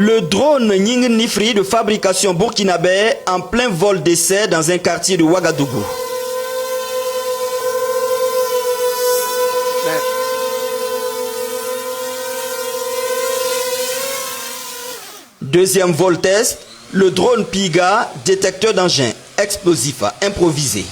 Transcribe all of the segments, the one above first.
Le drone Nying Nifri de fabrication burkinabé en plein vol d'essai dans un quartier de Ouagadougou. Deuxième vol test, le drone Piga, détecteur d'engins, explosif, improvisé.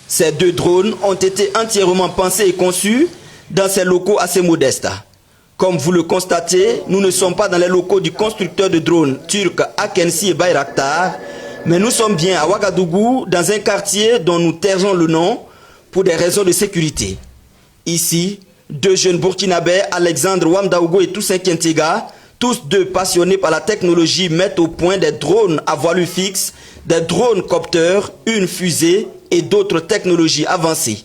Ces deux drones ont été entièrement pensés et conçus dans ces locaux assez modestes. Comme vous le constatez, nous ne sommes pas dans les locaux du constructeur de drones turc Akensi et Bayraktar, mais nous sommes bien à Ouagadougou, dans un quartier dont nous taisons le nom pour des raisons de sécurité. Ici, deux jeunes burkinabés, Alexandre Wamdaougo et Toussaint Kentiga, tous deux passionnés par la technologie, mettent au point des drones à voilure fixe, des drones copteurs, une fusée et d'autres technologies avancées.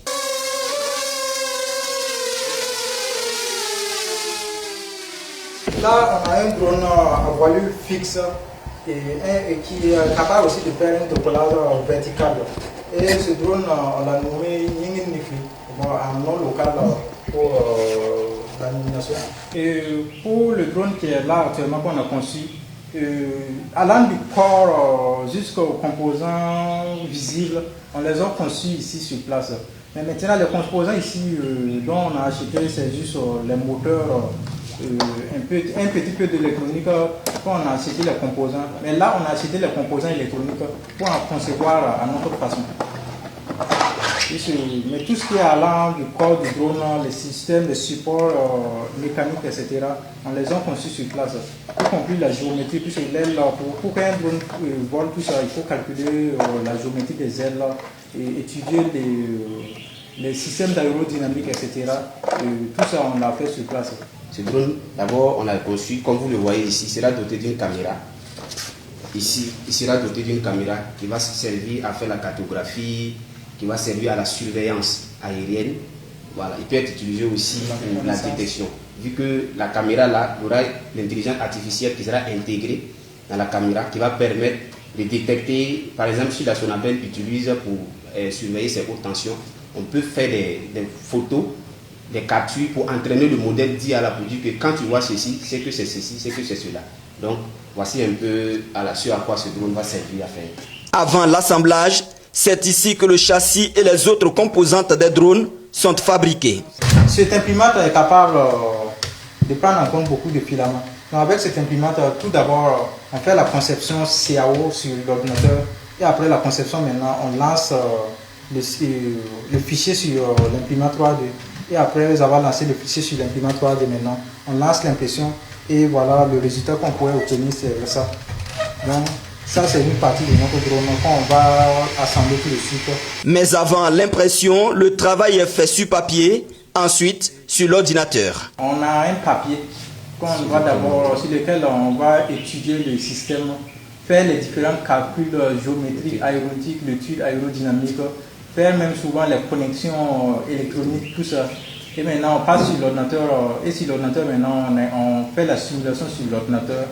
Là, on a un drone à voilure fixe et qui est capable aussi de faire un décollage vertical. Et ce drone, on l'a nommé Nying Nifri, un nom local pour la nomination. Et pour le drone qui est là actuellement qu'on a conçu, allant du corps jusqu'aux composants visibles, on les a conçus ici sur place. Mais maintenant, les composants ici dont on a acheté, c'est juste les moteurs, un petit peu d'électronique quand on a acheté les composants. Mais là, on a acheté les composants électroniques pour en concevoir à notre façon. Mais tout ce qui est allant du corps du drone, les systèmes, les supports mécaniques, etc., on les a conçus sur place. Y compris la géométrie, puisque l'aile, pour qu'un drone vole tout ça, il faut calculer la géométrie des ailes et étudier les systèmes d'aérodynamique, etc. Tout ça, on l'a fait sur place. Ce drone, d'abord, on l'a conçu, comme vous le voyez ici, il sera doté d'une caméra. Ici, il sera doté d'une caméra qui va servir à faire la cartographie, qui va servir à la surveillance aérienne. Voilà. Il peut être utilisé aussi pour la détection. Vu que la caméra là, il y aura l'intelligence artificielle qui sera intégrée dans la caméra, qui va permettre de détecter, par exemple, si la Sonabel utilise pour surveiller ses hautes tensions, on peut faire des photos, des captures pour entraîner le modèle d'IA pour dire que quand tu vois ceci, c'est que c'est ceci, c'est que c'est cela. Donc, voici un peu ce à quoi ce drone va servir à faire. Avant l'assemblage, c'est ici que le châssis et les autres composantes des drones sont fabriqués. Cet imprimante est capable de prendre en compte beaucoup de filaments. Donc avec cet imprimante, tout d'abord, on fait la conception CAO sur l'ordinateur et après la conception, maintenant, on lance le fichier sur l'imprimante 3D. Et après avoir lancé le fichier sur l'imprimante 3D, maintenant, on lance l'impression et voilà le résultat qu'on pourrait obtenir, c'est ça. Donc, ça, c'est une partie de notre drone qu'on va assembler tout de suite. Mais avant l'impression, le travail est fait sur papier, ensuite sur l'ordinateur. On a un papier sur lequel on va étudier le système, faire les différents calculs géométriques, aéronautiques, l'étude aérodynamique, faire même souvent les connexions électroniques, tout ça. Et maintenant, on passe sur l'ordinateur. Et sur l'ordinateur, maintenant, on fait la simulation sur l'ordinateur.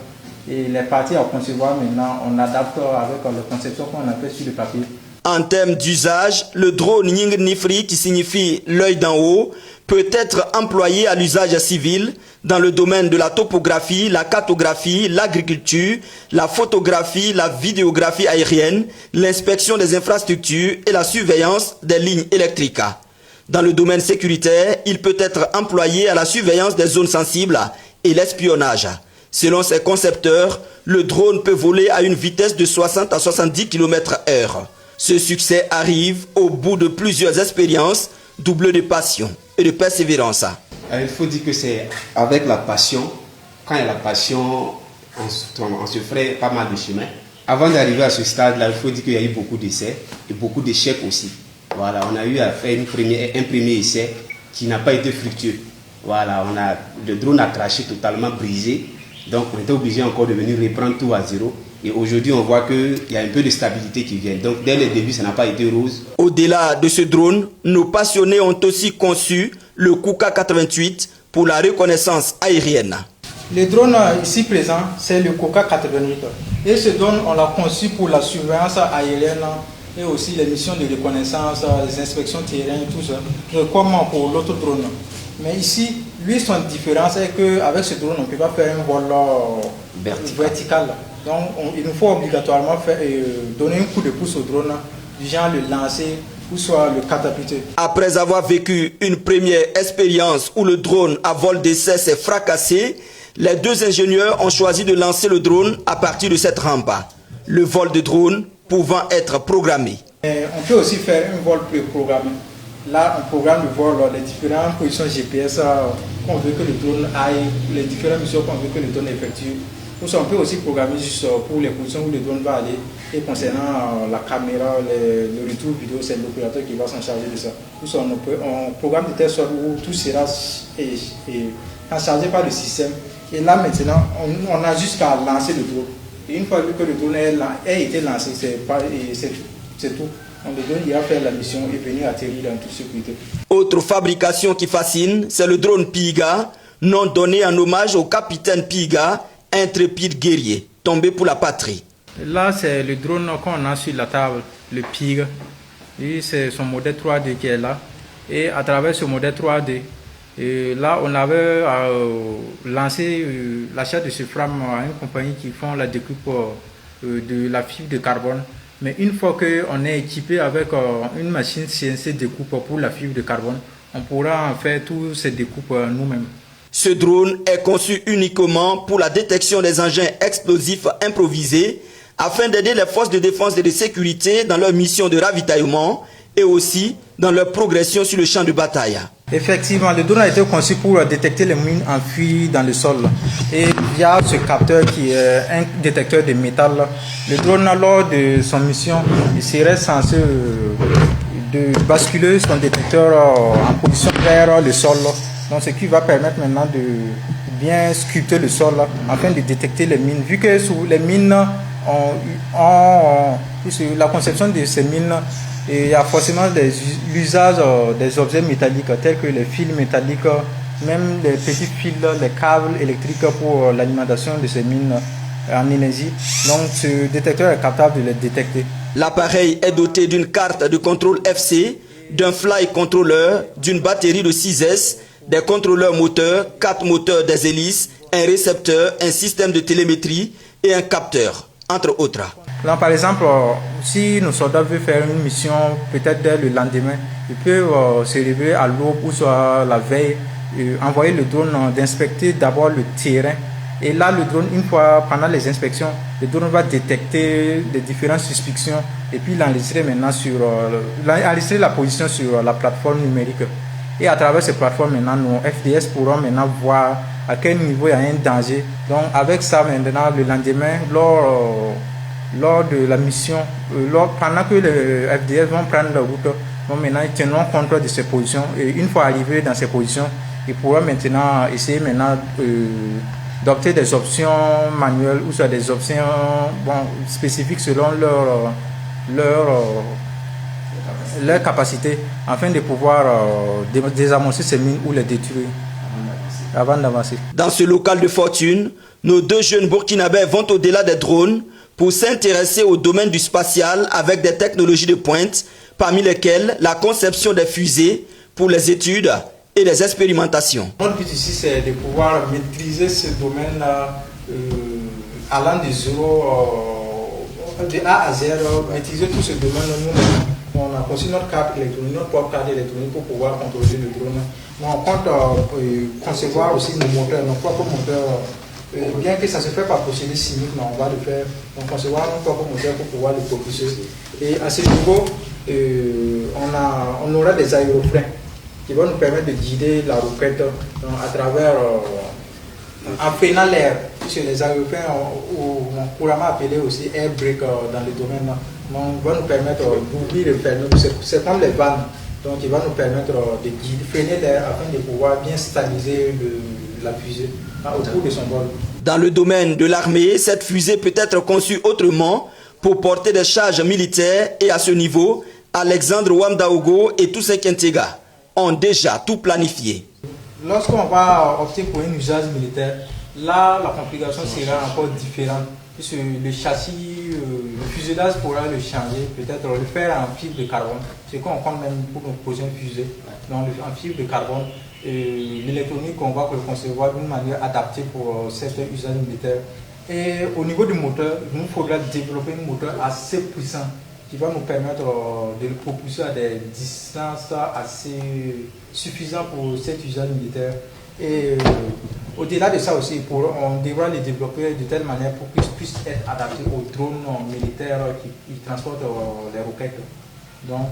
Et les parties à concevoir, maintenant, on adapte avec la conception qu'on a fait sur le papier. En termes d'usage, le drone Nying Nifri, qui signifie l'œil d'en haut, peut être employé à l'usage civil dans le domaine de la topographie, la cartographie, l'agriculture, la photographie, la vidéographie aérienne, l'inspection des infrastructures et la surveillance des lignes électriques. Dans le domaine sécuritaire, il peut être employé à la surveillance des zones sensibles et l'espionnage. Selon ses concepteurs, le drone peut voler à une vitesse de 60 à 70 km/h. Ce succès arrive au bout de plusieurs expériences, doublées de passion et de persévérance. Il faut dire que c'est avec la passion. Quand il y a la passion, on se ferait pas mal de chemin. Avant d'arriver à ce stade-là, il faut dire qu'il y a eu beaucoup d'essais et beaucoup d'échecs aussi. Voilà, on a eu à faire un premier essai qui n'a pas été fructueux. Voilà, le drone a craché totalement brisé. Donc on était obligé encore de venir reprendre tout à zéro. Et aujourd'hui, on voit qu'il y a un peu de stabilité qui vient. Donc dès le début, ça n'a pas été rose. Au-delà de ce drone, nos passionnés ont aussi conçu le Kuka 88 pour la reconnaissance aérienne. Le drone ici présent, c'est le Kuka 88. Et ce drone, on l'a conçu pour la surveillance aérienne et aussi les missions de reconnaissance, les inspections terrain, tout ça, comme pour l'autre drone. Mais ici, lui, son différence est qu'avec ce drone, on ne peut pas faire un vol vertical. Donc, il nous faut obligatoirement donner un coup de pouce au drone, du genre le lancer ou soit le catapulter. Après avoir vécu une première expérience où le drone à vol d'essai s'est fracassé, les deux ingénieurs ont choisi de lancer le drone à partir de cette rampe. Le vol de drone pouvant être programmé. Et on peut aussi faire un vol préprogrammé. Là, on programme le vol, les différentes positions GPS qu'on veut que le drone aille, les différentes missions qu'on veut que le drone effectue. On peut aussi programmer juste pour les positions où le drone va aller. Et concernant la caméra, le retour vidéo, c'est l'opérateur qui va s'en charger de ça. On programme de telle sorte où tout sera chargé par le système. Et là maintenant, on a juste qu'à lancer le drone. Et une fois que le drone a été lancé, c'est tout. On le drone ira faire la mission et venir atterrir dans toute sécurité. Autre fabrication qui fascine, c'est le drone Piga, nom donné en hommage au capitaine Piga, intrépide guerrier, tombé pour la patrie. Là, c'est le drone qu'on a sur la table, le Piga. C'est son modèle 3D qui est là. Et à travers ce modèle 3D, là, on avait lancé l'achat de ce frame à une compagnie qui font la découpe de la fibre de carbone. Mais une fois qu'on est équipé avec une machine CNC découpe pour la fibre de carbone, on pourra en faire toutes ces découpes nous-mêmes. Ce drone est conçu uniquement pour la détection des engins explosifs improvisés afin d'aider les forces de défense et de sécurité dans leur mission de ravitaillement et aussi dans leur progression sur le champ de bataille. Effectivement, le drone a été conçu pour détecter les mines enfouies dans le sol. Et via ce capteur qui est un détecteur de métal, le drone, lors de son mission, il serait censé de basculer son détecteur en position vers le sol. Donc, ce qui va permettre maintenant de bien sculpter le sol afin de détecter les mines. Vu que sous les mines, la conception de ces mines, il y a forcément l'usage des objets métalliques tels que les fils métalliques, même les petits fils, les câbles électriques pour l'alimentation de ces mines en énergie. Donc ce détecteur est capable de les détecter. L'appareil est doté d'une carte de contrôle FC, d'un fly controller, d'une batterie de 6S, des contrôleurs moteurs, 4 moteurs des hélices, un récepteur, un système de télémétrie et un capteur, entre autres. Là, par exemple, si nos soldats veulent faire une mission, peut-être dès le lendemain, ils peuvent se réveiller à l'aube ou soit la veille, envoyer le drone d'inspecter d'abord le terrain. Et là, le drone, une fois pendant les inspections, le drone va détecter les différentes suspicions et puis l'enregistrer maintenant enregistrer la position sur la plateforme numérique. Et à travers ces plateformes, maintenant, nos FDS pourront maintenant voir à quel niveau il y a un danger. Donc, avec ça, maintenant, le lendemain, lors de la mission, pendant que les FDS vont prendre la route, maintenant ils tiendront compte de ces positions et une fois arrivés dans ces positions, ils pourront maintenant essayer d'opter des options manuelles ou soit des options spécifiques selon leur capacité afin de pouvoir désamorcer ces mines ou les détruire avant d'avancer. Dans ce local de fortune, nos deux jeunes burkinabés vont au-delà des drones pour s'intéresser au domaine du spatial avec des technologies de pointe, parmi lesquelles la conception des fusées pour les études et les expérimentations. Notre but ici, c'est de pouvoir maîtriser ce domaine-là allant de zéro, de A à Z, maîtriser tout ce domaine-là nous-mêmes. On a conçu notre carte électronique, notre propre carte électronique pour pouvoir contrôler le drone. Mais on compte concevoir aussi nos moteurs, nos propres moteurs. Bien que ça ne se fait pas procédé chimique, mais on va le faire. On concevoir nos propres moteurs pour pouvoir le propulser. Et à ce niveau, on aura des aérofreins qui vont nous permettre de guider la roquette à travers, en freinant l'air. Puisque les aérofreins, couramment appelés aussi air brake dans le domaine, vont nous permettre d'ouvrir et fermer. C'est comme les vannes. Donc, il va nous permettre de freiner l'air afin de pouvoir bien stabiliser la fusée au cours de son vol. Dans le domaine de l'armée, cette fusée peut être conçue autrement pour porter des charges militaires et à ce niveau, Alexandre Wamdaogo et tous ses Kentega ont déjà tout planifié. Lorsqu'on va opter pour un usage militaire, là, la configuration sera encore différente. puisque le châssis, le fuselage pourra le changer, peut-être le faire en fibre de carbone. C'est qu'on compte même pour nous poser un fusée, donc en fibre de carbone. L'électronique, on va le concevoir d'une manière adaptée pour certains usages militaires. Et au niveau du moteur, il nous faudra développer un moteur assez puissant qui va nous permettre de le propulser à des distances assez suffisantes pour cet usage militaire. Et au-delà de ça aussi, on devra les développer de telle manière pour qu'ils puissent être adaptés aux drones militaires qui transportent les roquettes. Donc,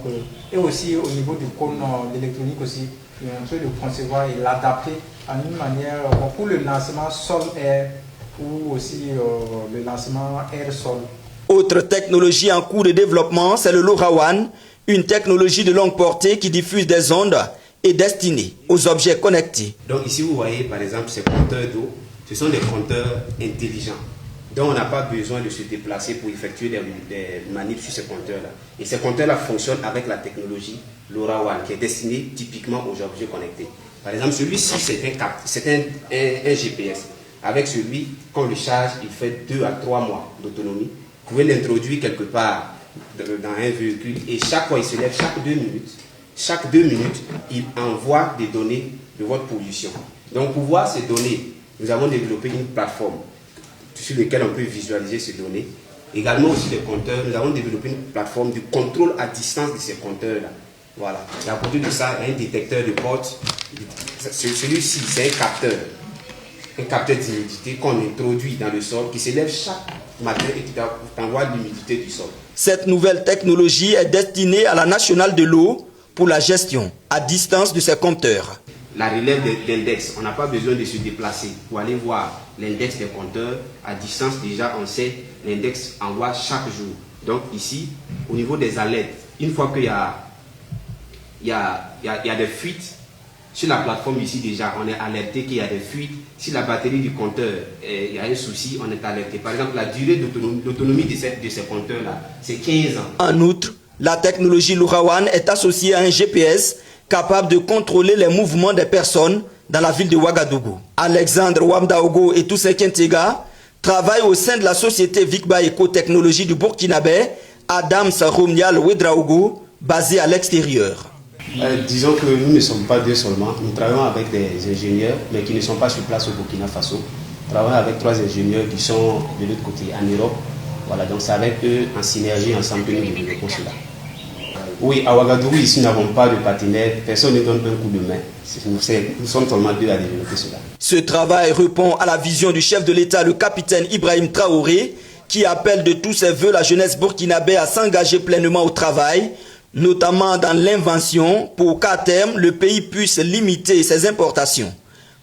et aussi au niveau du cône d'électronique aussi, on peut le concevoir et l'adapter à une manière pour le lancement sol-air ou aussi le lancement air-sol. Autre technologie en cours de développement, c'est le LoRaWAN, une technologie de longue portée qui diffuse des ondes et destinée aux objets connectés. Donc ici vous voyez par exemple ces compteurs d'eau, ce sont des compteurs intelligents. Donc on n'a pas besoin de se déplacer pour effectuer des manips sur ces compteurs-là. Et ces compteurs-là fonctionnent avec la technologie LoRaWAN qui est destinée typiquement aux objets connectés. Par exemple celui-ci c'est un GPS. Avec celui, quand on le charge, il fait 2 à 3 mois d'autonomie. Vous pouvez l'introduire quelque part dans un véhicule et chaque fois il se lève, chaque 2 minutes, il envoie des données de votre pollution. Donc pour voir ces données, nous avons développé une plateforme sur laquelle on peut visualiser ces données. Également aussi des compteurs, nous avons développé une plateforme de contrôle à distance de ces compteurs-là. Voilà. Et à côté de ça, il y a un détecteur de porte. Celui-ci, c'est un capteur d'humidité qu'on introduit dans le sol qui s'élève chaque matin et qui t'envoie l'humidité du sol. Cette nouvelle technologie est destinée à la nationale de l'eau pour la gestion à distance de ces compteurs. La relève d'index, on n'a pas besoin de se déplacer pour aller voir l'index des compteurs. À distance, déjà, on sait l'index envoie chaque jour. Donc ici, au niveau des alertes, une fois qu'il y a des fuites, sur la plateforme ici déjà, on est alerté qu'il y a des fuites. Si la batterie du compteur, il y a un souci, on est alerté. Par exemple, la durée d'autonomie de ces compteurs-là, c'est 15 ans. En outre, la technologie LoRaWAN est associée à un GPS capable de contrôler les mouvements des personnes dans la ville de Ouagadougou. Alexandre Wamdaogo et Toussé Kentega travaillent au sein de la société Vicba Éco-Technologie du Burkinabé, Adams Romnial Ouedraogo, basée à l'extérieur. Disons que nous ne sommes pas deux seulement, nous travaillons avec des ingénieurs, mais qui ne sont pas sur place au Burkina Faso. Nous travaillons avec 3 ingénieurs qui sont de l'autre côté, en Europe. Voilà, donc c'est avec eux, en synergie, ensemble, que nous développons cela. Oui, à Ouagadougou, ici, nous n'avons pas de partenaire, personne ne donne un coup de main. Nous sommes seulement 2 à développer cela. Ce travail répond à la vision du chef de l'État, le capitaine Ibrahim Traoré, qui appelle de tous ses voeux la jeunesse burkinabé à s'engager pleinement au travail, notamment dans l'invention, pour qu'à terme, le pays puisse limiter ses importations.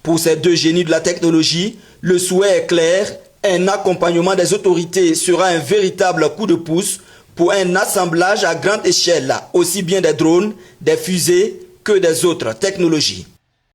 Pour ces 2 génies de la technologie, le souhait est clair, un accompagnement des autorités sera un véritable coup de pouce pour un assemblage à grande échelle, aussi bien des drones, des fusées que des autres technologies.